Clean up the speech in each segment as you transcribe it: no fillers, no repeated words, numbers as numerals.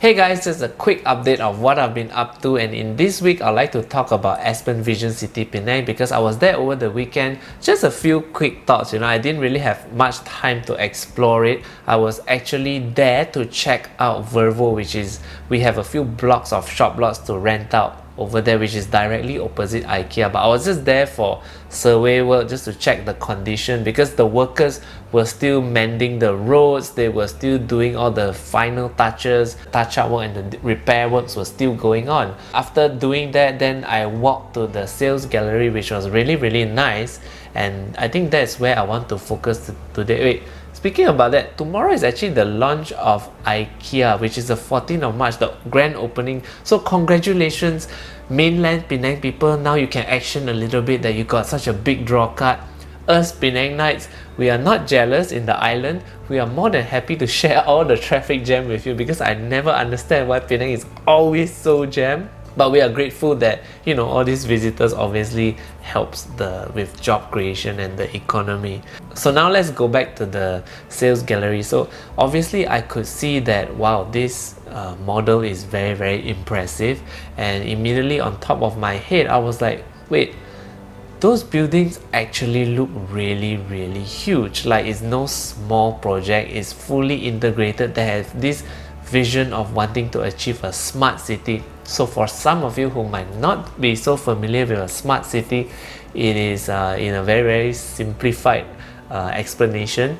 Hey guys, just a quick update of what I've been up to, and in this week I'd like to talk about Aspen Vision City Penang because I was there over the weekend. Just a few quick thoughts, I didn't really have much time to explore it. I was actually there to check out Vervo, which is, we have a few blocks of shop lots to rent out over there, which is directly opposite IKEA, but I was just there for survey work just to check the condition because the workers were still mending the roads, they were still doing all the final touches, touch-up work, and the repair works were still going on. After doing that, then I walked to the sales gallery, which was really nice, and I think that's where I want to focus today. Wait, speaking about that, tomorrow is actually the launch of IKEA, which is the 14th of March, the grand opening. So congratulations, mainland Penang people. Now you can action a little bit that you got such a big draw card. Us Penangites, we are not jealous in the island. We are more than happy to share all the traffic jam with you because I never understand why Penang is always so jammed. But we are grateful that all these visitors obviously helps with job creation and the economy. So now let's go back to the sales gallery. So obviously I could see that wow, this model is very impressive, and immediately on top of my head I was like, wait, those buildings actually look really huge. Like, it's no small project, it's fully integrated. They have this vision of wanting to achieve a smart city. So for some of you who might not be so familiar with a smart city, it is in a very simplified explanation,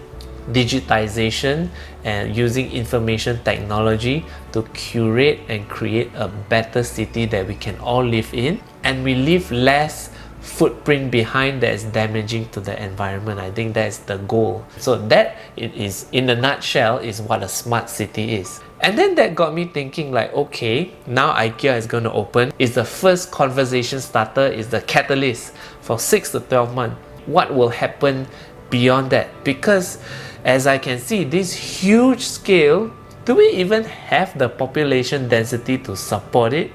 digitization and using information technology to curate and create a better city that we can all live in, and we leave less footprint behind that is damaging to the environment. I think that's the goal. So that, it is, in a nutshell, is what a smart city is. And then that got me thinking, like, okay, now IKEA is going to open. It's the first conversation starter, is the catalyst for 6 to 12 months. What will happen beyond that? Because as I can see, this huge scale, do we even have the population density to support it?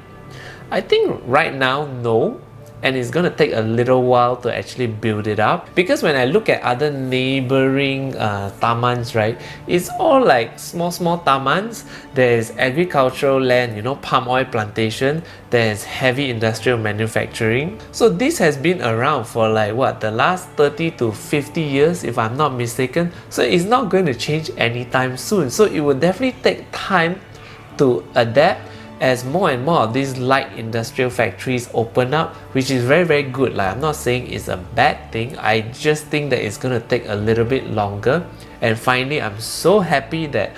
I think right now, no. And it's going to take a little while to actually build it up, because when I look at other neighboring tamans, right, it's all like small tamans. There's agricultural land, palm oil plantation, there's heavy industrial manufacturing. So this has been around for like what, the last 30 to 50 years if I'm not mistaken. So it's not going to change anytime soon. So it will definitely take time to adapt as more and more of these light industrial factories open up, which is very good. Like, I'm not saying it's a bad thing, I just think that it's gonna take a little bit longer. And finally, I'm so happy that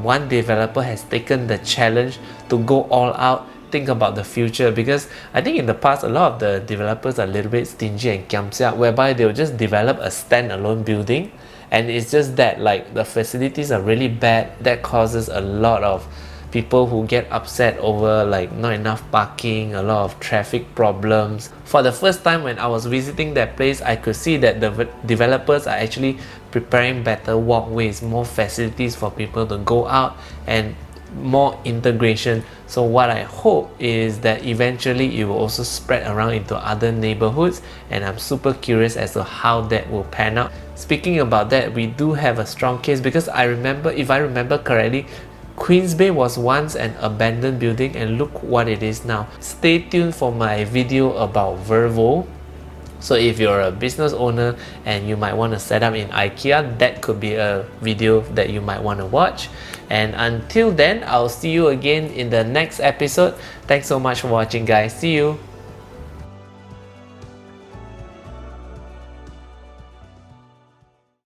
one developer has taken the challenge to go all out, think about the future, because I think in the past a lot of the developers are a little bit stingy and kiamsiak, whereby they'll just develop a standalone building, and it's just that like the facilities are really bad. That causes a lot of people who get upset over like not enough parking, a lot of traffic problems. For the first time when I was visiting that place, I could see that the developers are actually preparing better walkways, more facilities for people to go out, and more integration. So what I hope is that eventually it will also spread around into other neighborhoods, and I'm super curious as to how that will pan out. Speaking about that, we do have a strong case, because I remember, if I remember correctly, Queens Bay was once an abandoned building, and look what it is now. Stay tuned for my video about Vervo. So if you're a business owner and you might want to set up in IKEA, that could be a video that you might want to watch. And until then, I'll see you again in the next episode. Thanks so much for watching, guys. See you.